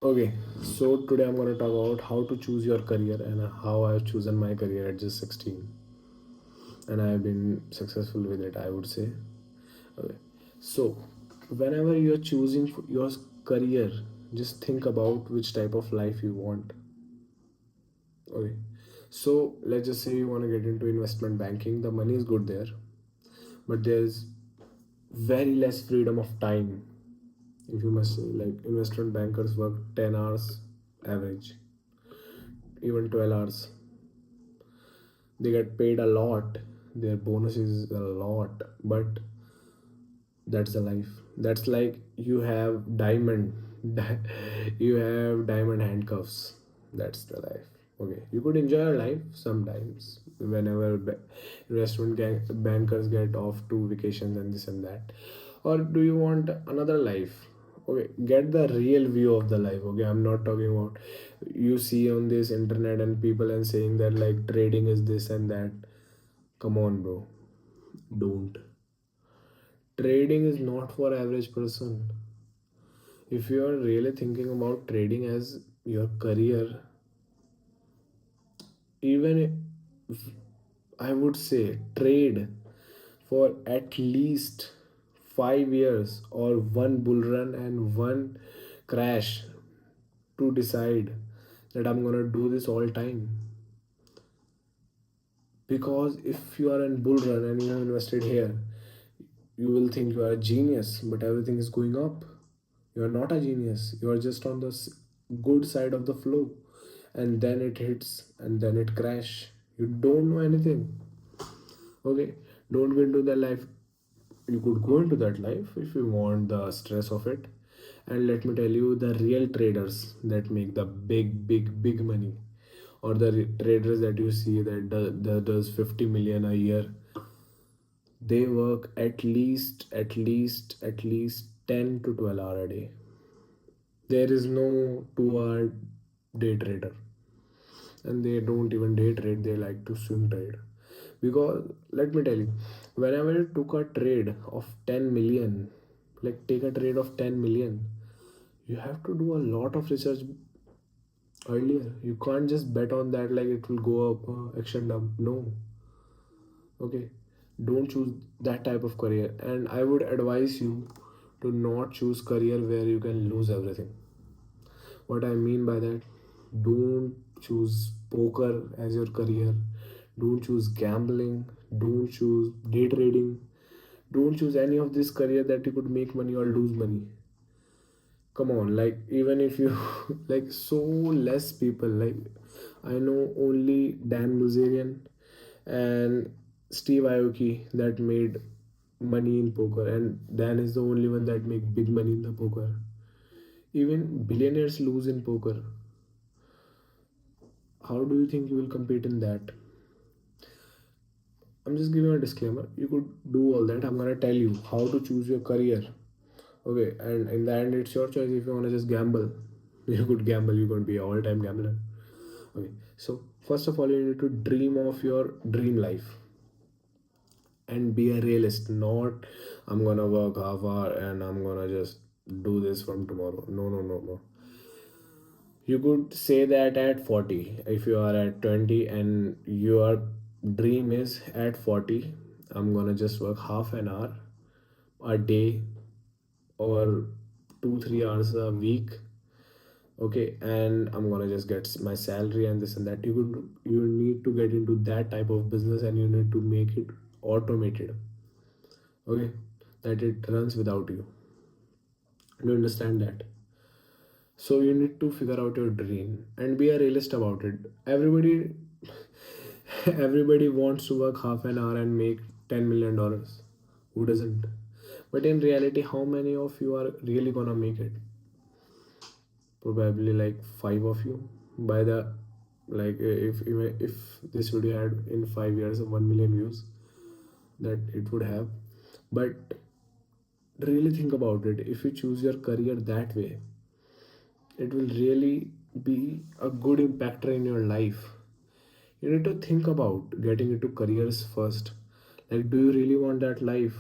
Okay, so today I'm going to talk about how to choose your career and how I've chosen my career at just 16, and I've been successful with it, I would say. Okay, so whenever you're choosing your career, just think about which type of life you want. Okay, so let's just say you want to get into investment banking, the money is good there, but there's very less freedom of time. If you must say, like investment bankers work 10 hours average, even 12 hours. They get paid a lot, their bonus is a lot, but that's the life. That's like you have diamond you have diamond handcuffs. That's the life. Okay, you could enjoy your life sometimes whenever bankers get off to vacations and this and that. Or do you want another life? Okay, get the real view of the life. Okay, I'm not talking about you see on this internet and people and saying that like trading is this and that. Come on, bro. Don't. Trading is not for average person. If you are really thinking about trading as your career, even if I would say trade for at least 5 years or one bull run and one crash to decide that I'm gonna do this all time. Because if you are in bull run and you have invested here, you will think you are a genius, but everything is going up. You are not a genius. You are just on the good side of the flow, and then it hits, and then it crash. You don't know anything. Okay, don't go into that life. You could go into that life if you want the stress of it. And let me tell you, the real traders that make the big money, or the traders that you see that does 50 million a year, they work at least 10 to 12 hour a day. There is no 2 hour day trader, and they don't even day trade, they like to swing trade. Because let me tell you, whenever you took a trade of 10 million, like take a trade of 10 million, you have to do a lot of research earlier. You can't just bet on that like it will go up, action dump. No. Okay, don't choose that type of career, and I would advise you to not choose career where you can lose everything. What I mean by that, don't choose poker as your career, don't choose gambling, don't choose day trading, don't choose any of this career that you could make money or lose money. Come on, like even if you like so less people, like I know only Dan Bilzerian and Steve Aoki that made money in poker, and Dan is the only one that make big money in the poker. Even billionaires lose in poker. How do you think you will compete in that? I'm just giving a disclaimer. You could do all that. I'm gonna tell you how to choose your career. Okay, and in the end, it's your choice. If you wanna just gamble, you could gamble. You're gonna be an all-time gambler. Okay, so first of all, you need to dream of your dream life and be a realist. Not I'm gonna work half hour and I'm gonna just do this from tomorrow. No, no, no, no. You could say that at 40. If you are at 20 and your dream is at 40, I'm gonna just work half an hour a day or 2 3 hours a week. Okay, and I'm gonna just get my salary and this and that. You need to get into that type of business, and you need to make it automated. Okay, that it runs without you. You understand that? So you need to figure out your dream and be a realist about it. Everybody wants to work half an hour and make $10 million. Who doesn't? But in reality, how many of you are really gonna make it? Probably like five of you. By the like if this video had in 5 years 1 million views, that it would have. But really think about it. If you choose your career that way, it will really be a good impactor in your life. You need to think about getting into careers first. Like, do you really want that life?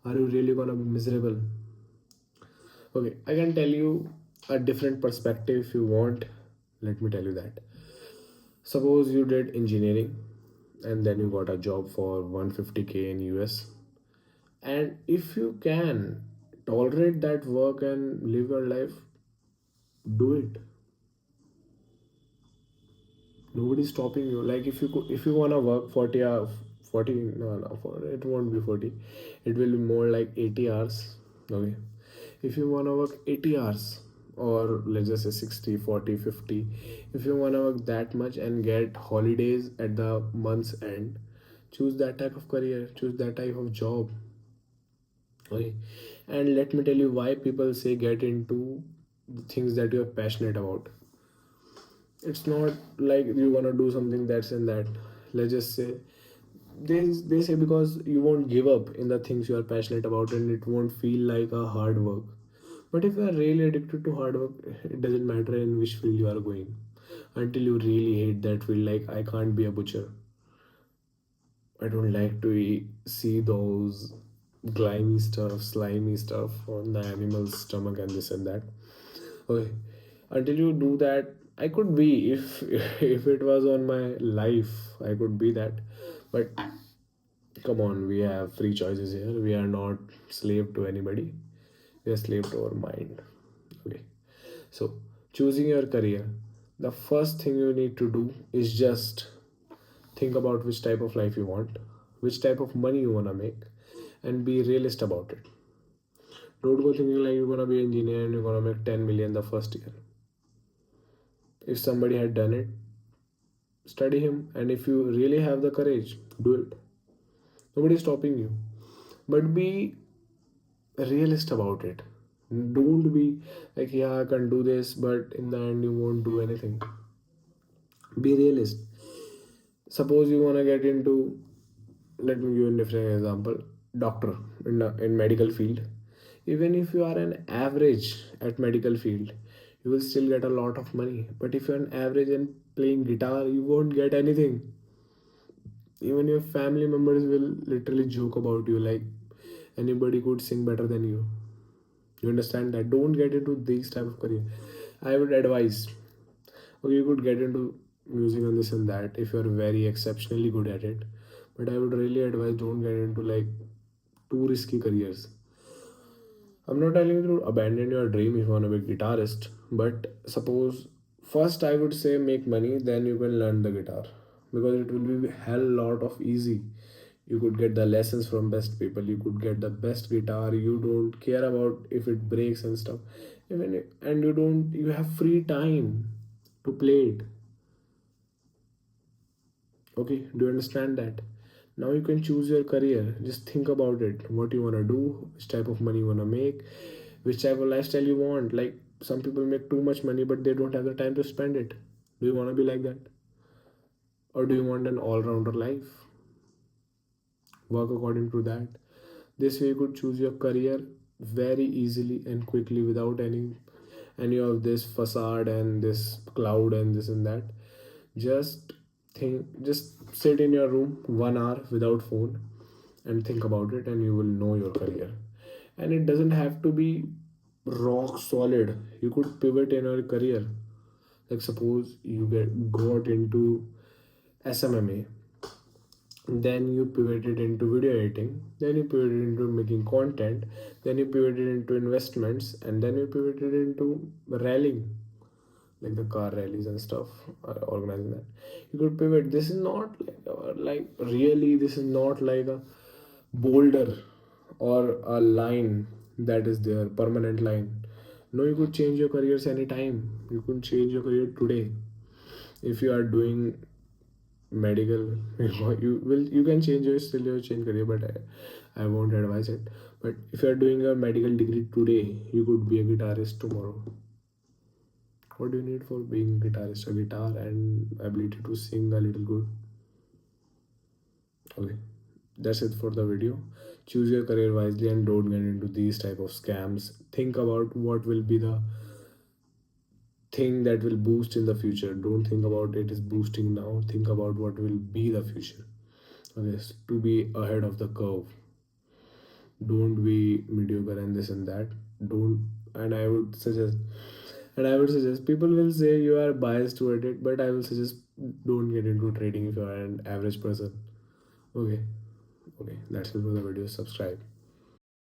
Are you really gonna be miserable? Okay, I can tell you. a different perspective if you want. Let me tell you that. Suppose you did engineering and then you got a job for 150K in US. And if you can tolerate that work and live your life, do it. Nobody's stopping you. Like if you wanna work 40 hours, 40 no no it won't be 40. It will be more like 80 hours. Okay. If you wanna work 80 hours or let's just say 60, 40, 50, if you wanna work that much and get holidays at the month's end, choose that type of career, choose that type of job. Okay. And let me tell you why people say get into the things that you're passionate about. It's not like you want to do something that's in that. Let's just say they say because you won't give up in the things you are passionate about and it won't feel like a hard work. But if you are really addicted to hard work, it doesn't matter in which field you are going until you really hate that field. Like, I can't be a butcher. I don't like to see those grimy stuff, slimy stuff on the animal's stomach and this and that. Okay, until you do that, I could be if if it was on my life, I could be that. But come on, we have free choices here. We are not slave to anybody. We are slave to our mind. Okay, so choosing your career, the first thing you need to do is just think about which type of life you want, which type of money you wanna make, and be realist about it. Don't go thinking like you're gonna be an engineer and you're gonna make 10 million the first year. If somebody had done it, study him, and if you really have the courage, do it. Nobody's stopping you. But be realist about it. Don't be like, yeah, I can do this, but in the end, you won't do anything. Be realist. Suppose you want to get into, let me give you a different example, doctor in medical field. Even if you are an average at medical field, you will still get a lot of money. But if you're an average and playing guitar, you won't get anything. Even your family members will literally joke about you like anybody could sing better than you. You understand that? Don't get into these type of career. I would advise, okay, you could get into music and this and that if you're very exceptionally good at it, but I would really advise don't get into like too risky careers. I'm not telling you to abandon your dream if you want to be a guitarist, but suppose first I would say make money, then you can learn the guitar because it will be hell lot of easy. You could get the lessons from best people. You could get the best guitar. You don't care about if it breaks and stuff. And you don't. You have free time to play it. Okay, do you understand that? Now you can choose your career. Just think about it. What you wanna do, which type of money you wanna make, which type of lifestyle you want. Like some people make too much money but they don't have the time to spend it. Do you wanna be like that? Or do you want an all-rounder life? Work according to that. This way you could choose your career very easily and quickly without any of this facade and this cloud and this and that. Just just sit in your room 1 hour without phone and think about it and you will know your career. And it doesn't have to be rock solid. You could pivot in your career. Like suppose you got into SMMA, then you pivoted into video editing, then you pivoted into making content, then you pivoted into investments, and then you pivoted into rallying, like the car rallies and stuff, organizing that. You could pivot. This is not like really, this is not like a boulder or a line that is there, permanent line. No, you could change your careers anytime. You could change your career today. If you are doing medical, you can change your still your change career, but I won't advise it. But if you are doing a medical degree today, you could be a guitarist tomorrow. What do you need for being a guitarist? A guitar and ability to sing a little good. Okay, that's it for the video. Choose your career wisely and don't get into these type of scams. Think about what will be the thing that will boost in the future. Don't think about it is boosting now. Think about what will be the future. Okay, to be ahead of the curve. Don't be mediocre and this and that. Don't. And I would suggest And I would suggest, people will say you are biased toward it, but I will suggest don't get into trading if you are an average person. Okay, okay, that's it for the video. Subscribe.